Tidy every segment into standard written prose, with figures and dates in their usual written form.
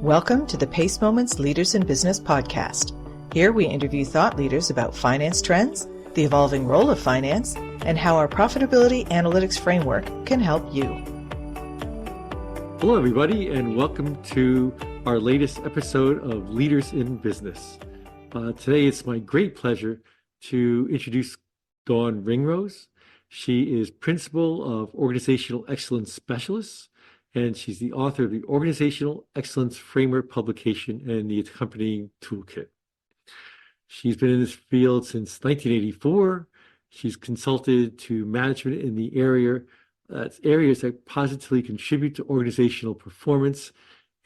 Welcome to the Pace Moments Leaders in Business podcast. Here we interview thought leaders about finance trends, the evolving role of finance, and how our profitability analytics framework can help you. Hello, everybody, and welcome to our latest episode of Leaders in Business. Today, it's my great pleasure to introduce Dawn Ringrose. She is Principal of Organizational Excellence Specialists, and she's the author of the Organizational Excellence Framework publication and the accompanying toolkit. She's been in this field since 1984. She's consulted to management in the areas that positively contribute to organizational performance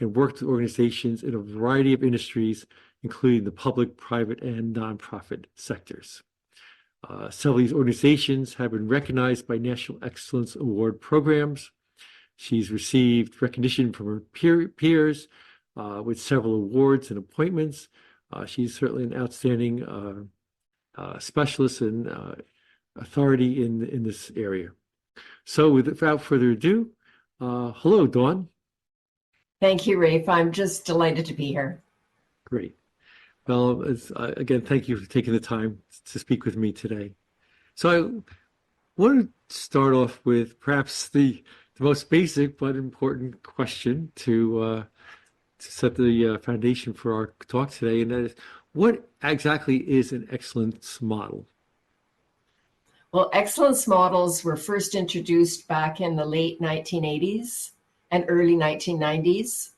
and worked with organizations in a variety of industries, including the public, private, and nonprofit sectors. Several of these organizations have been recognized by National Excellence Award programs. She's received recognition from her peers with several awards and appointments. She's certainly an outstanding specialist and authority in this area. So without further ado, hello, Dawn. Thank you, Rafe. I'm just delighted to be here. Great. Well, again, thank you for taking the time to speak with me today. So I want to start off with perhaps the most basic but important question to set the foundation for our talk today, and that is, what exactly is an excellence model? Well, excellence models were first introduced back in the late 1980s and early 1990s,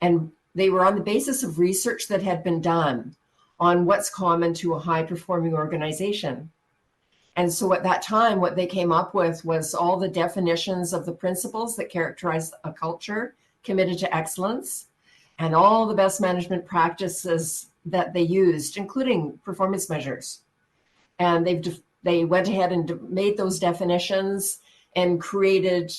and they were on the basis of research that had been done on what's common to a high-performing organization. And so at that time, what they came up with was all the definitions of the principles that characterize a culture committed to excellence and all the best management practices that they used, including performance measures. And they went ahead and made those definitions and created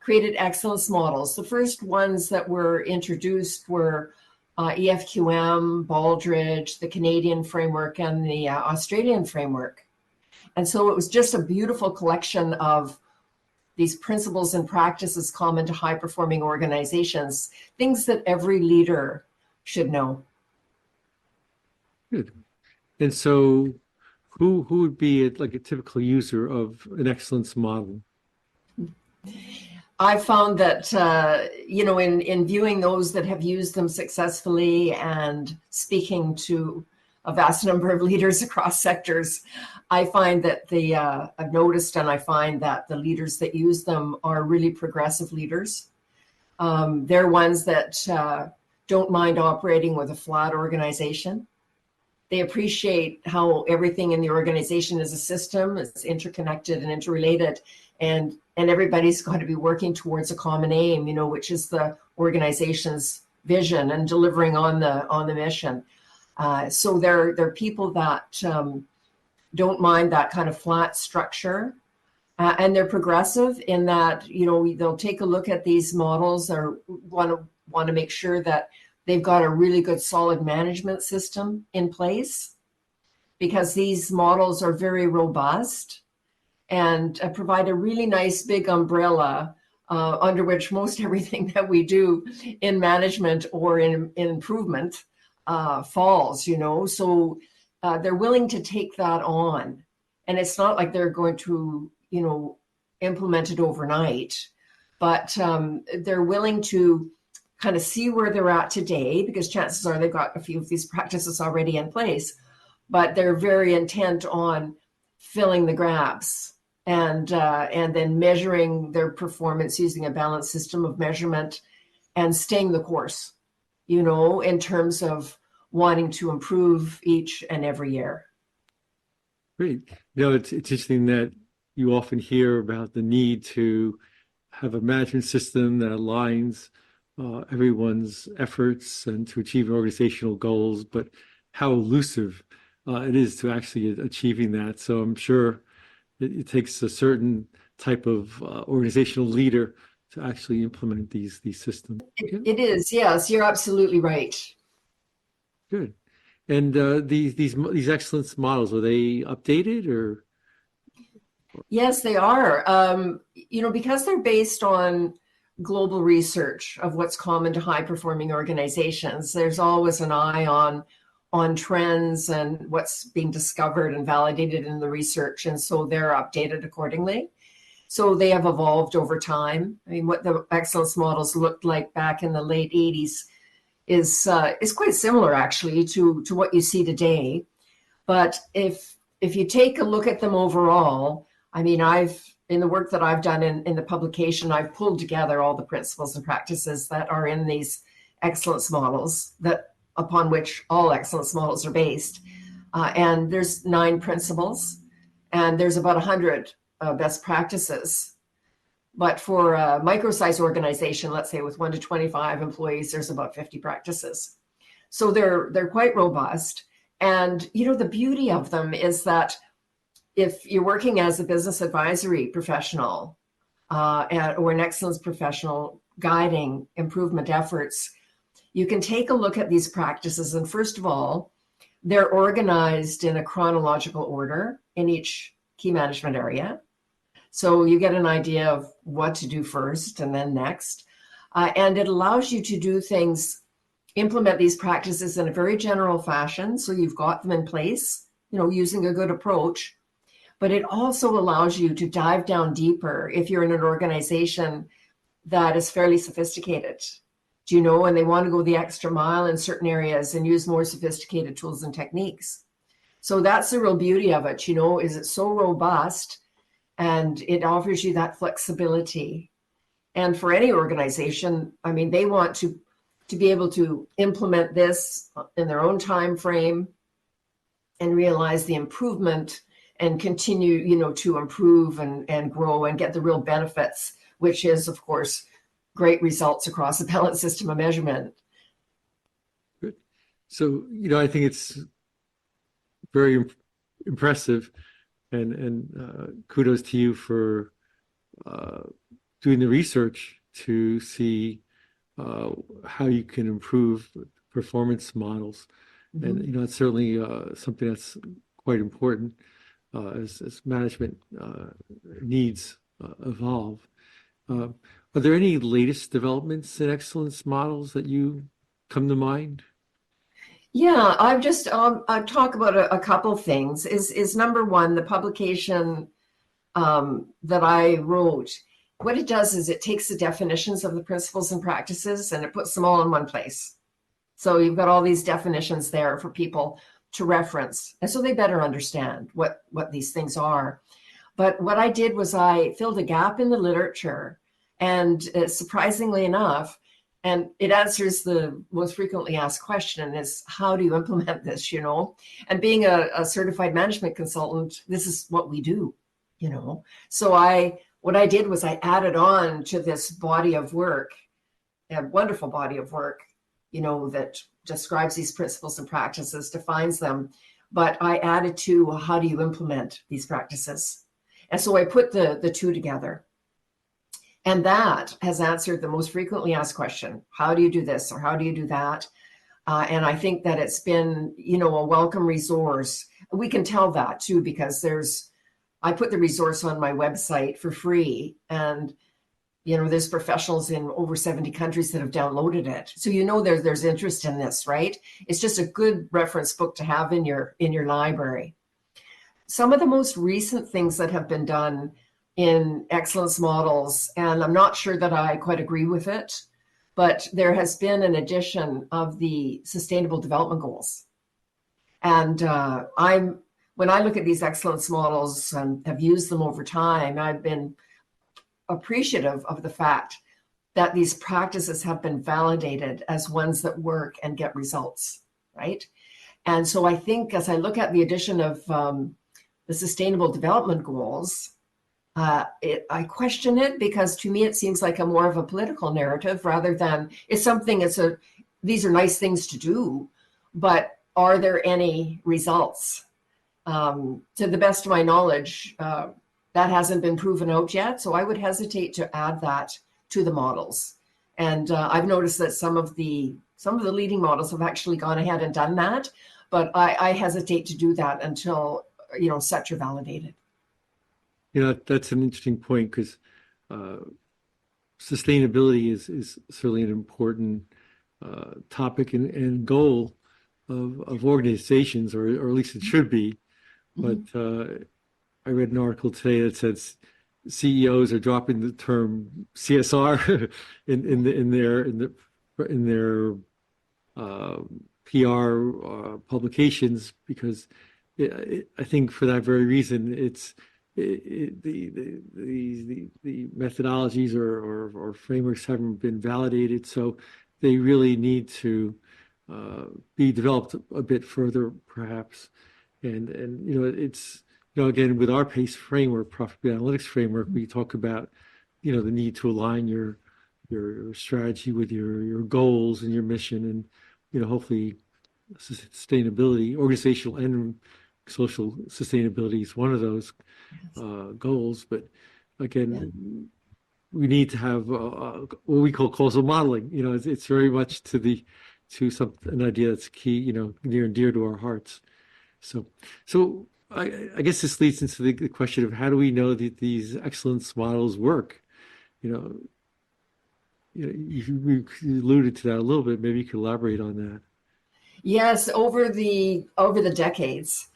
excellence models. The first ones that were introduced were EFQM, Baldrige, the Canadian framework, and the Australian framework. And so it was just a beautiful collection of these principles and practices common to high-performing organizations, things that every leader should know. Good. And so who would be a typical user of an excellence model? I found that, in viewing those that have used them successfully and speaking to a vast number of leaders across sectors, I find that I've noticed, and I find that the leaders that use them are really progressive leaders. They're ones that don't mind operating with a flat organization. They appreciate how everything in the organization is a system, it's interconnected and interrelated, and everybody's got to be working towards a common aim, which is the organization's vision and delivering on the mission. So they're people that don't mind that kind of flat structure, and they're progressive in that they'll take a look at these models or want to make sure that they've got a really good solid management system in place, because these models are very robust and provide a really nice big umbrella under which most everything that we do in management or in improvement falls, so they're willing to take that on. And it's not like they're going to, implement it overnight, but they're willing to kind of see where they're at today, because chances are they've got a few of these practices already in place, but they're very intent on filling the gaps and then measuring their performance using a balanced system of measurement and staying the course, in terms of wanting to improve each and every year. Great. It's interesting that you often hear about the need to have a management system that aligns everyone's efforts and to achieve organizational goals, but how elusive it is to actually achieving that. So I'm sure it takes a certain type of organizational leader to actually implement these systems. It is, yes, you're absolutely right. Good. And these excellence models, are they updated or? Yes, they are. Because they're based on global research of what's common to high performing organizations, there's always an eye on trends and what's being discovered and validated in the research. And so they're updated accordingly. So they have evolved over time. I mean, what the excellence models looked like back in the late 80s is quite similar actually to what you see today. But if you take a look at them overall, I mean, in the work that I've done in the publication, I've pulled together all the principles and practices that are in these excellence models upon which all excellence models are based. And there's 9 principles, and there's about 100 best practices. But for a micro-sized organization, let's say with 1 to 25 employees, there's about 50 practices. So they're quite robust. And, the beauty of them is that if you're working as a business advisory professional or an excellence professional guiding improvement efforts, you can take a look at these practices. And first of all, they're organized in a chronological order in each key management area. So you get an idea of what to do first and then next. And it allows you to implement these practices in a very general fashion. So you've got them in place, using a good approach. But it also allows you to dive down deeper if you're in an organization that is fairly sophisticated, and they want to go the extra mile in certain areas and use more sophisticated tools and techniques. So that's the real beauty of it, is it's so robust and it offers you that flexibility. And for any organization, I mean, they want to be able to implement this in their own time frame and realize the improvement and continue, to improve and grow and get the real benefits, which is, of course, great results across the balanced system of measurement. Good. So, I think it's very impressive, and kudos to you for doing the research to see how you can improve performance models. Mm-hmm. And, it's certainly something that's quite important as management needs evolve. Are there any latest developments in excellence models that you come to mind? Yeah, I'll talk about a couple things. Is number one, the publication that I wrote. What it does is it takes the definitions of the principles and practices and it puts them all in one place. So you've got all these definitions there for people to reference, and so they better understand what these things are. But what I did was I filled a gap in the literature, and surprisingly enough, and it answers the most frequently asked question is, how do you implement this, And being a certified management consultant, this is what we do, So what I did was I added on to this body of work, a wonderful body of work, that describes these principles and practices, defines them, but I added to how do you implement these practices? And so I put the two together. And that has answered the most frequently asked question, how do you do this or how do you do that? And I think that it's been, a welcome resource. We can tell that too, because I put the resource on my website for free, and there's professionals in over 70 countries that have downloaded it. So there's interest in this, right? It's just a good reference book to have in your library. Some of the most recent things that have been done in excellence models, and I'm not sure that I quite agree with it, but there has been an addition of the Sustainable Development Goals. And when I look at these excellence models and have used them over time, I've been appreciative of the fact that these practices have been validated as ones that work and get results, right? And so I think as I look at the addition of the Sustainable Development Goals, I question it, because to me it seems like more of a political narrative rather than these are nice things to do, but are there any results? To the best of my knowledge, that hasn't been proven out yet, so I would hesitate to add that to the models. And I've noticed that some of the leading models have actually gone ahead and done that, but I hesitate to do that until such are validated. That's an interesting point, because sustainability is certainly an important topic and goal of organizations, or at least it should be. But I read an article today that says CEOs are dropping the term CSR in their PR publications, because I think for that very reason, the methodologies or frameworks haven't been validated, so they really need to be developed a bit further, perhaps. And it's again, with our PACE framework, Profitability Analytics framework, we talk about the need to align your strategy with your goals and your mission, and hopefully sustainability, organizational and social sustainability is one of those goals. But again, we need to have what we call causal modeling. It's very much to an idea that's key, near and dear to our hearts. So I guess this leads into the question of, how do we know that these excellence models work? You alluded to that a little bit. Maybe you could elaborate on that. Yes, over the decades,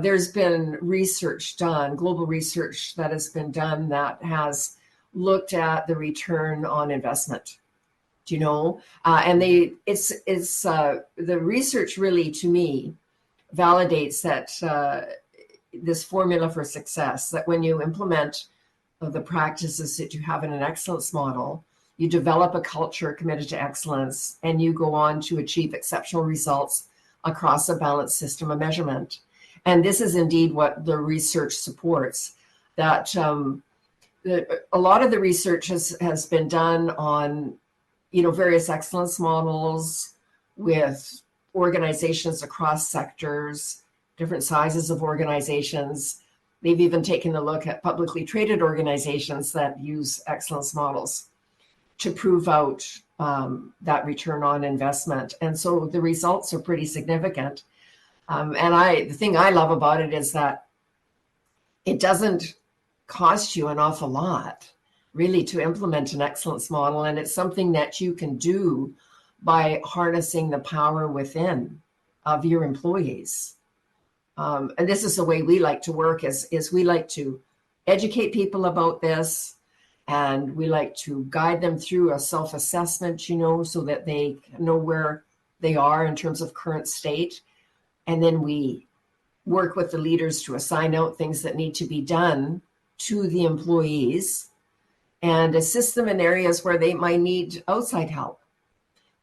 there's been research done, global research that has been done, that has looked at the return on investment. And the research really, to me, validates that this formula for success, that when you implement the practices that you have in an excellence model, you develop a culture committed to excellence, and you go on to achieve exceptional results across a balanced system of measurement. And this is indeed what the research supports, that a lot of the research has been done on various excellence models with organizations across sectors, different sizes of organizations. They've even taken a look at publicly traded organizations that use excellence models to prove out that return on investment. And so the results are pretty significant. And the thing I love about it is that it doesn't cost you an awful lot, really, to implement an excellence model. And it's something that you can do by harnessing the power within of your employees. And this is the way we like to work, is we like to educate people about this, and we like to guide them through a self-assessment, so that they know where they are in terms of current state. And then we work with the leaders to assign out things that need to be done to the employees and assist them in areas where they might need outside help.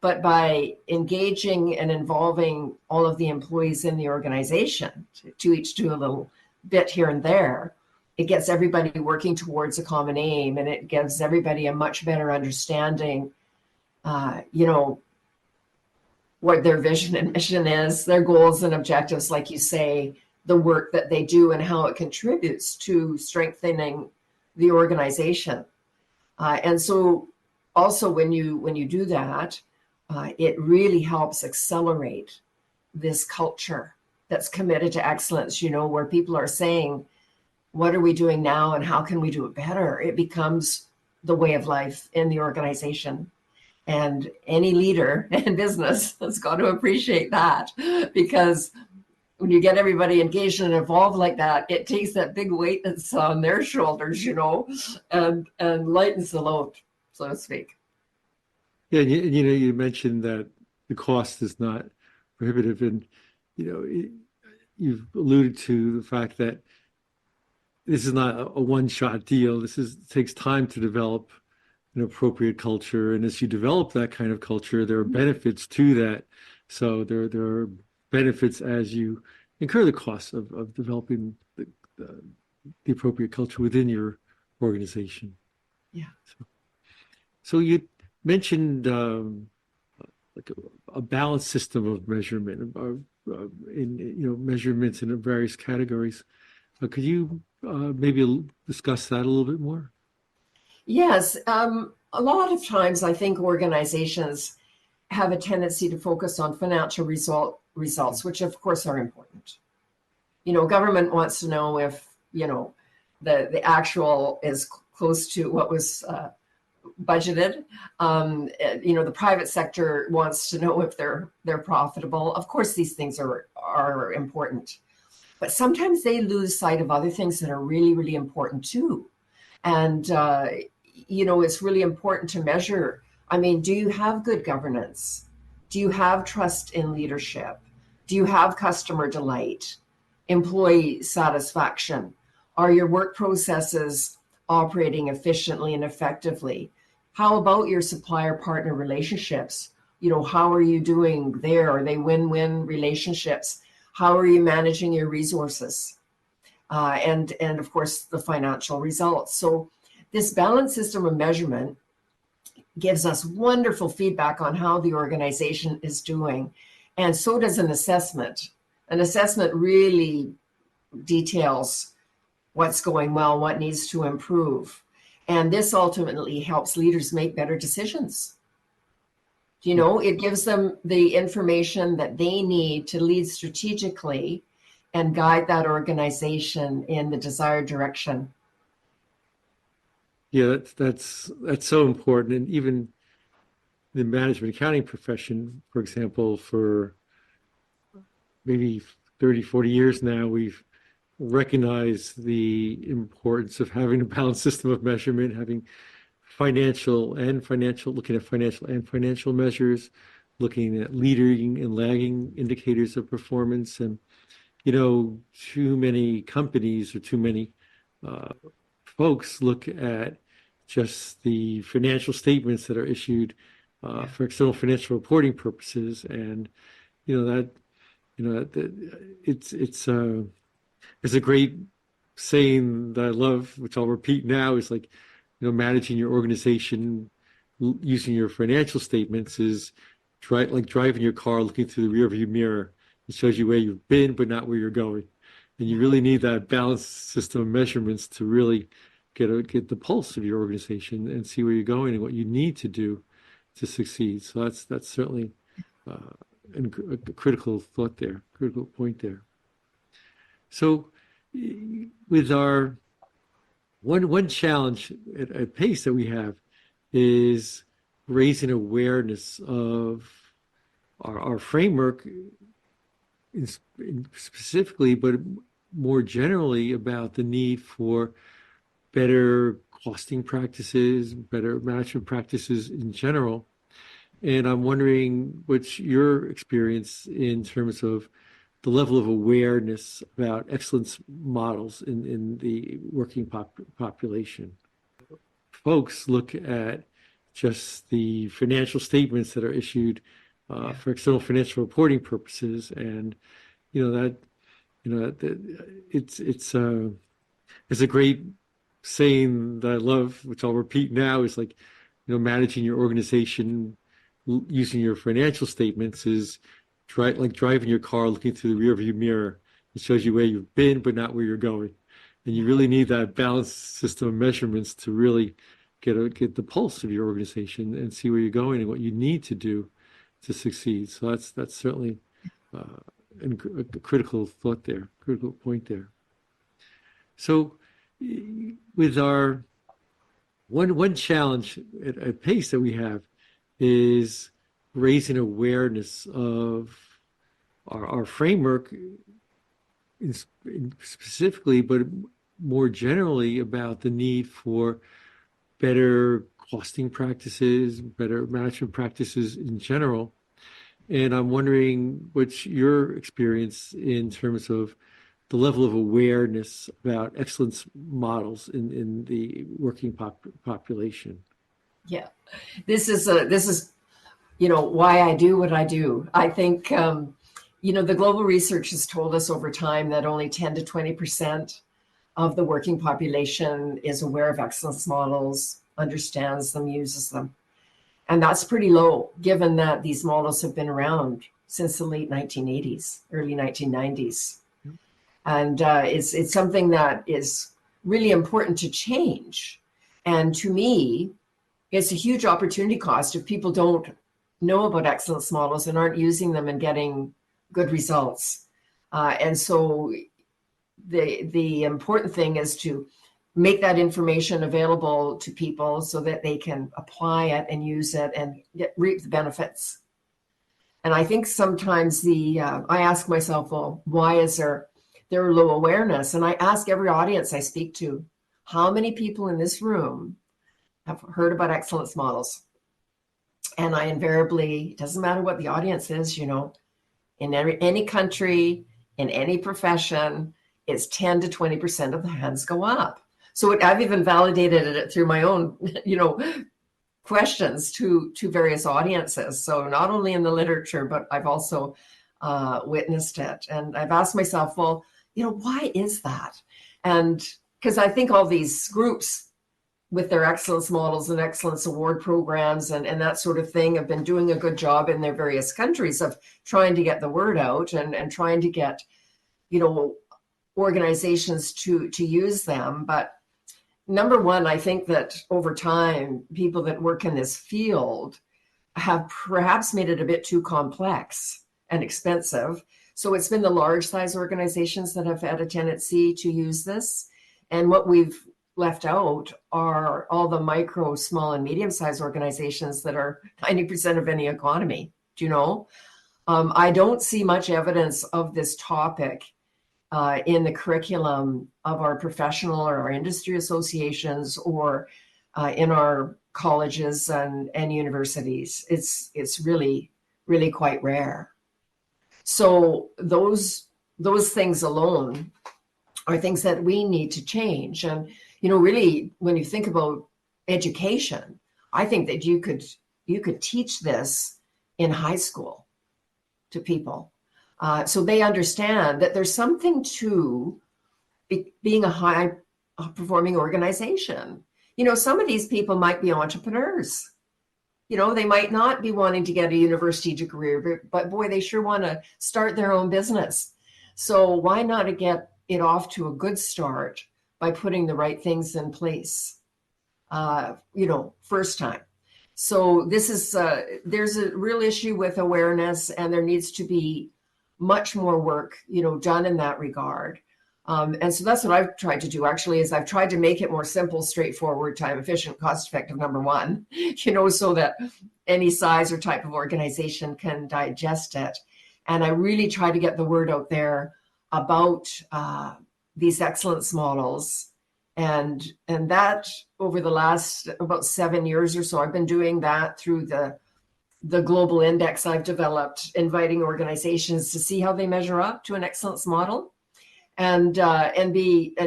But by engaging and involving all of the employees in the organization, to each do a little bit here and there, it gets everybody working towards a common aim, and it gives everybody a much better understanding, what their vision and mission is, their goals and objectives, like you say, the work that they do and how it contributes to strengthening the organization. And so also when you do that, it really helps accelerate this culture that's committed to excellence, where people are saying, what are we doing now and how can we do it better? It becomes the way of life in the organization. And any leader in business has got to appreciate that, because when you get everybody engaged and involved like that, it takes that big weight that's on their shoulders, and lightens the load, so to speak. Yeah, you mentioned that the cost is not prohibitive, and you've alluded to the fact that this is not a one-shot deal. It takes time to develop an appropriate culture, and as you develop that kind of culture, there are benefits to that. So there are benefits as you incur the costs of developing the appropriate culture within your organization. Yeah. So you mentioned like a balanced system of measurement, in measurements in various categories. Could you maybe discuss that a little bit more? Yes. A lot of times I think organizations have a tendency to focus on financial results, which of course are important. Government wants to know if, the actual is close to what was budgeted. The private sector wants to know if they're profitable. Of course, these things are important, but sometimes they lose sight of other things that are really, really important too. And it's really important to measure. I mean, do you have good governance? Do you have trust in leadership? Do you have customer delight, employee satisfaction? Are your work processes operating efficiently and effectively? How about your supplier partner relationships? How are you doing there? Are they win-win relationships? How are you managing your resources? And of course, the financial results. So this balanced system of measurement gives us wonderful feedback on how the organization is doing. And so does an assessment. An assessment really details what's going well, what needs to improve. And this ultimately helps leaders make better decisions. It gives them the information that they need to lead strategically and guide that organization in the desired direction. Yeah, that's so important. And even the management accounting profession, for example, for maybe 30, 40 years now, we've recognized the importance of having a balanced system of measurement, having looking at financial and financial measures, looking at leading and lagging indicators of performance. And, too many companies or too many folks look at just the financial statements that are issued for external financial reporting purposes, and it's a great saying that I love, which I'll repeat now, is like, managing your organization using your financial statements is like driving your car looking through the rearview mirror. It shows you where you've been, but not where you're going. And you really need that balanced system of measurements to really get the pulse of your organization and see where you're going and what you need to do to succeed. So that's certainly a critical thought there, critical point there. So with our one challenge at Pace that we have is raising awareness of our framework specifically, but more generally about the need for better costing practices, better management practices in general. And I'm wondering what's your experience in terms of the level of awareness about excellence models in the working population. Folks look at just the financial statements that are issued for external financial reporting purposes, and it's a great saying that I love, which I'll repeat now, is like, managing your organization using your financial statements is like driving your car looking through the rearview mirror. It shows you where you've been, but not where you're going. And you really need that balanced system of measurements to really get the pulse of your organization and see where you're going and what you need to do to succeed. So that's certainly a critical thought there, critical point there. So with our one challenge at Pace that we have is raising awareness of our framework specifically, but more generally about the need for better costing practices, better management practices in general. And I'm wondering what's your experience in terms of the level of awareness about excellence models in the working population. Yeah, this is why I do what I do. I think the global research has told us over time that only 10 to 20% of the working population is aware of excellence models, understands them, uses them. And that's pretty low, given that these models have been around since the late 1980s, early 1990s. And it's something that is really important to change. And to me, it's a huge opportunity cost if people don't know about excellence models and aren't using them and getting good results. And so the important thing is to make that information available to people so that they can apply it and use it and reap the benefits. And I think sometimes I ask myself, well, why is there low awareness? And I ask every audience I speak to, how many people in this room have heard about excellence models? And I invariably, it doesn't matter what the audience is, in any country, in any profession, it's 10 to 20% of the hands go up. So I've even validated it through my own, questions to various audiences. So not only in the literature, but I've also witnessed it. And I've asked myself, well, why is that? And because I think all these groups with their excellence models and excellence award programs and that sort of thing have been doing a good job in their various countries of trying to get the word out and trying to get, organizations to use them. But number one, I think that over time, people that work in this field have perhaps made it a bit too complex and expensive. So it's been the large size organizations that have had a tendency to use this. And what we've left out are all the micro, small, and medium-sized organizations that are 90% of any economy. Do you know? I don't see much evidence of this topic in the curriculum of our professional or our industry associations or in our colleges and universities. It's really, really quite rare. So those things alone are things that we need to change. And really, when you think about education, I think that you could teach this in high school to people, so they understand that there's something to being a high performing organization. Some of these people might be entrepreneurs. They might not be wanting to get a university degree, but boy, they sure want to start their own business. So why not get it off to a good start by putting the right things in place, first time. So this is, there's a real issue with awareness, and there needs to be much more work, done in that regard. And so that's what I've tried to do, actually, is I've tried to make it more simple, straightforward, time efficient, cost effective, number one, so that any size or type of organization can digest it. And I really try to get the word out there about these excellence models. And that over the last about 7 years or so, I've been doing that through the global index I've developed, inviting organizations to see how they measure up to an excellence model, and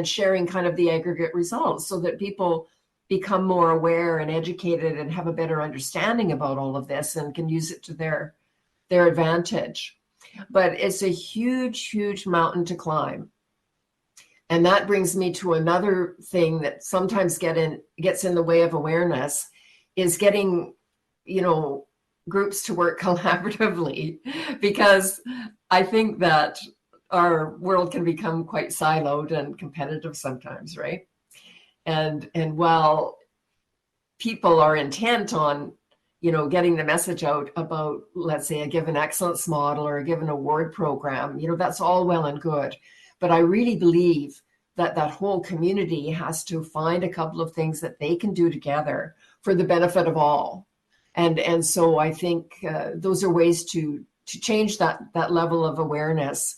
sharing kind of the aggregate results so that people become more aware and educated and have a better understanding about all of this and can use it to their advantage. But it's a huge, huge mountain to climb. And that brings me to another thing that sometimes gets in the way of awareness, is getting, groups to work collaboratively, because I think that our world can become quite siloed and competitive sometimes, right? And while people are intent on, getting the message out about, let's say, a given excellence model or a given award program, that's all well and good. But I really believe that whole community has to find a couple of things that they can do together for the benefit of all. And so I think those are ways to change that level of awareness,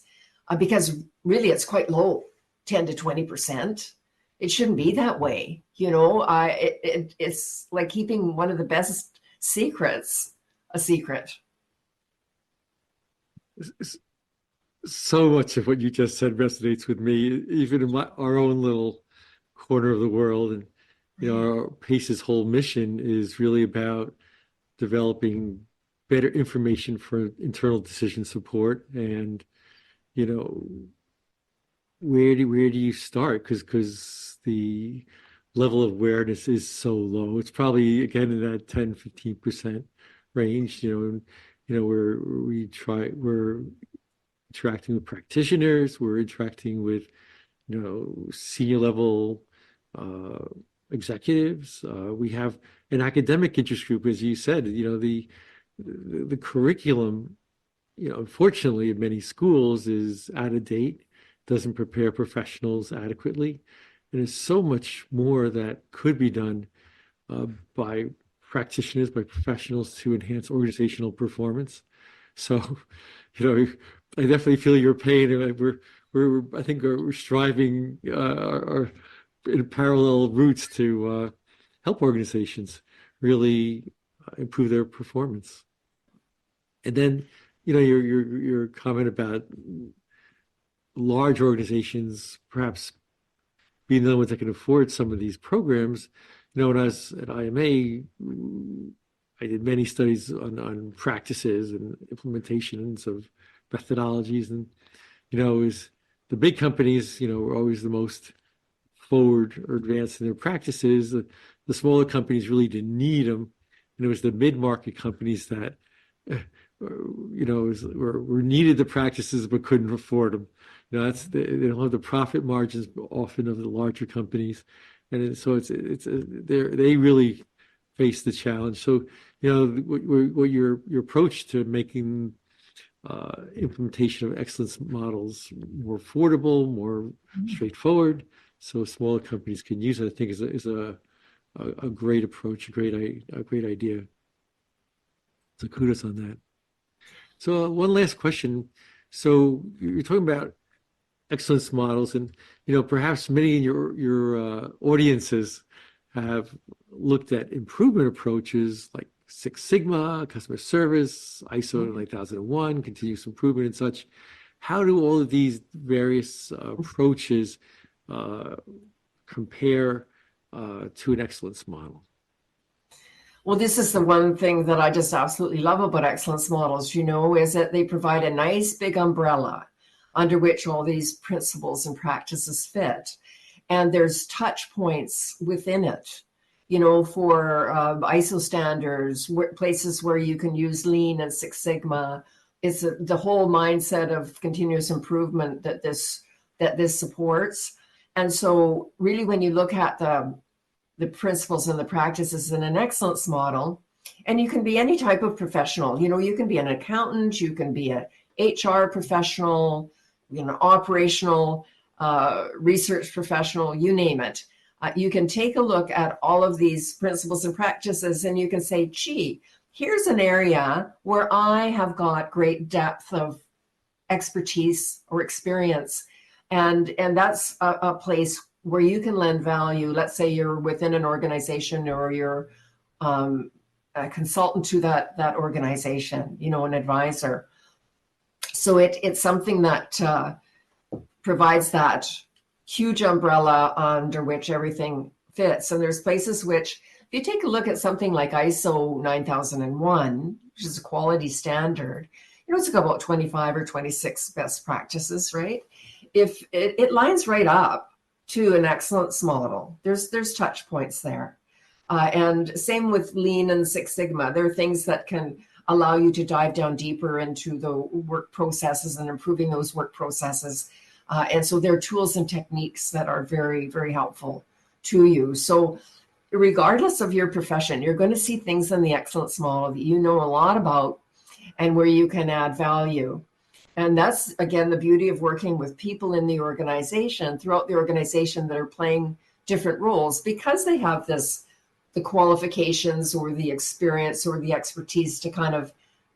because really it's quite low, 10 to 20%. It shouldn't be that way. It's like keeping one of the best secrets a secret. So much of what you just said resonates with me, even in our own little corner of the world. And our PACE's whole mission is really about developing better information for internal decision support. And where do you start? Because the level of awareness is so low. It's probably, again, in that 10-15% range. We're interacting with practitioners, we're interacting with, senior level executives. We have an academic interest group, as you said. The curriculum, unfortunately, in many schools is out of date, doesn't prepare professionals adequately. And there's so much more that could be done by practitioners, by professionals to enhance organizational performance. So, I definitely feel your pain. I think we're striving are in parallel routes to help organizations really improve their performance. And then, your comment about large organizations perhaps being the ones that can afford some of these programs. When I was at IMA, I did many studies on practices and implementations of methodologies. And, it was the big companies, were always the most forward or advanced in their practices. The smaller companies really didn't need them. And it was the mid-market companies that, were needed the practices but couldn't afford them. They don't have the profit margins often of the larger companies, and so they really face the challenge. So what your approach to making implementation of excellence models more affordable, more straightforward, so smaller companies can use it, I think is a great approach, a great idea. So kudos on that. So one last question. So you're talking about excellence models, and perhaps many in your audiences have looked at improvement approaches like Six Sigma, customer service, ISO 9001, continuous improvement, and such. How do all of these various approaches compare to an excellence model? Well, this is the one thing that I just absolutely love about excellence models, is that they provide a nice big umbrella under which all these principles and practices fit. And there's touch points within it, for ISO standards, places where you can use Lean and Six Sigma. It's the whole mindset of continuous improvement that this supports. And so really, when you look at the principles and the practices in an excellence model, and you can be any type of professional, you can be an accountant, you can be an HR professional, operational research professional, you name it. You can take a look at all of these principles and practices, and you can say, gee, here's an area where I have got great depth of expertise or experience. And that's a place where you can lend value. Let's say you're within an organization, or you're a consultant to that organization, an advisor. So it's something that provides that huge umbrella under which everything fits. And there's places which, if you take a look at something like ISO 9001, which is a quality standard, it's got about 25 or 26 best practices, right? If it lines right up to an excellence model, there's touch points there. And same with Lean and Six Sigma. There are things that can allow you to dive down deeper into the work processes and improving those work processes. And so there are tools and techniques that are very, very helpful to you. So regardless of your profession, you're going to see things in the excellence model that you know a lot about and where you can add value. And that's, again, the beauty of working with people in the organization, throughout the organization, that are playing different roles, because they have the qualifications or the experience or the expertise to kind of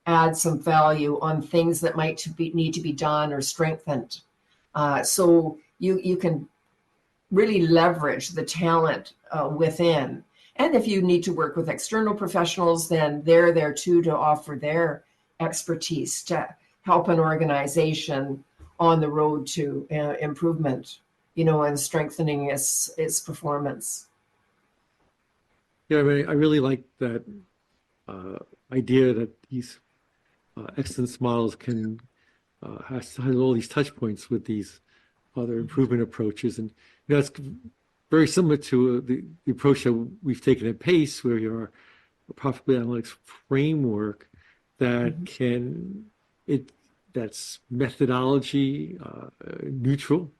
add some value on things that might need to be done or strengthened. So you can really leverage the talent within. And if you need to work with external professionals, then they're there too to offer their expertise to help an organization on the road to improvement, and strengthening its performance. Yeah, I mean, I really like that idea that these excellence models can has all these touch points with these other improvement approaches. And it's very similar to the approach that we've taken at PACE, where you are a profitability analytics framework that that's methodology neutral,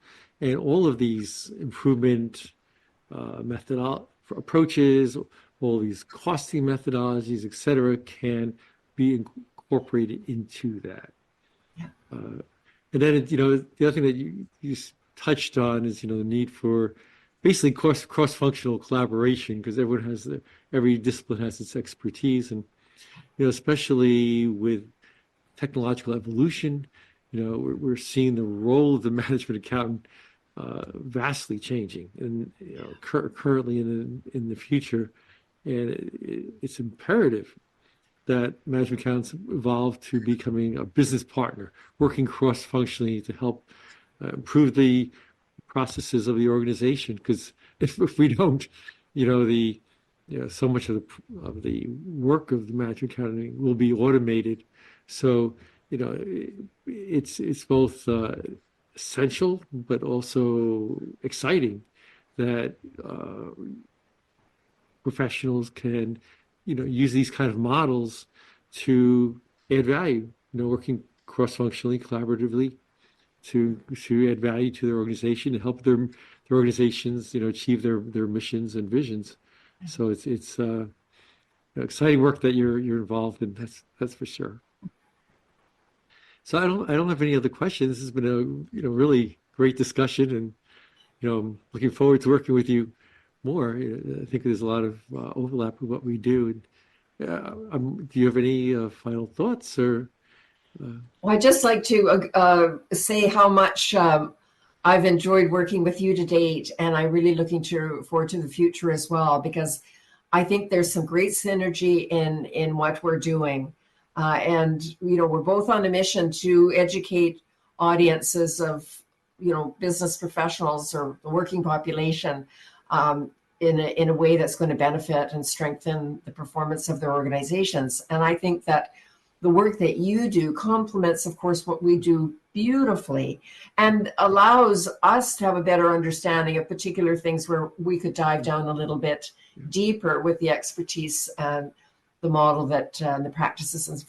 and all of these improvement approaches, all these costing methodologies, et cetera, can be incorporated into that. Yeah. And then, the other thing that you touched on is, the need for basically cross-functional collaboration, because every discipline has its expertise, and especially with technological evolution, we're seeing the role of the management accountant vastly changing, and currently in the future, and it's imperative that management accountants evolve to becoming a business partner, working cross-functionally to help improve the processes of the organization. Because if we don't, so much of the work of the management accounting will be automated. So it's both essential but also exciting that professionals can use these kind of models to add value, working cross-functionally, collaboratively to add value to their organization and help their organizations, achieve their missions and visions. So it's exciting work that you're involved in. That's for sure. So I don't have any other questions. This has been a really great discussion, and I'm looking forward to working with you more. I think there's a lot of overlap with what we do. And, do you have any final thoughts or? Well, I'd just like to say how much I've enjoyed working with you to date, and I'm really looking forward to the future as well, because I think there's some great synergy in what we're doing. And, we're both on a mission to educate audiences of, business professionals or the working population in a way that's going to benefit and strengthen the performance of their organizations. And I think that the work that you do complements, of course, what we do beautifully, and allows us to have a better understanding of particular things where we could dive down a little bit deeper with the expertise and the model that the practices and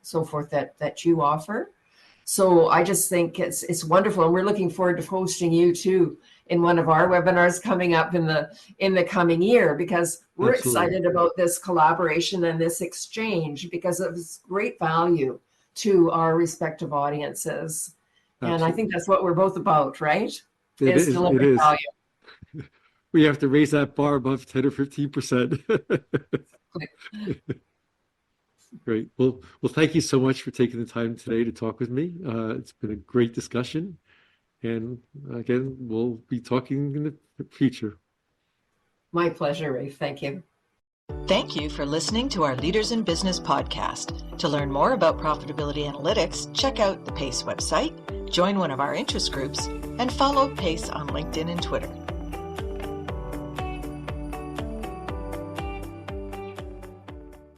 so forth that you offer. So I just think it's wonderful, and we're looking forward to hosting you too in one of our webinars coming up in the coming year, because we're Absolutely. excited about this collaboration and this exchange because of its great value to our respective audiences. Absolutely. And I think that's what we're both about, right? It is. Delivering value. We have to raise that bar above 10 or 15%. Great. Well, thank you so much for taking the time today to talk with me. It's been a great discussion. And again, we'll be talking in the future. My pleasure, Rafe. Thank you. Thank you for listening to our Leaders in Business podcast. To learn more about profitability analytics, check out the PACE website, join one of our interest groups, and follow PACE on LinkedIn and Twitter.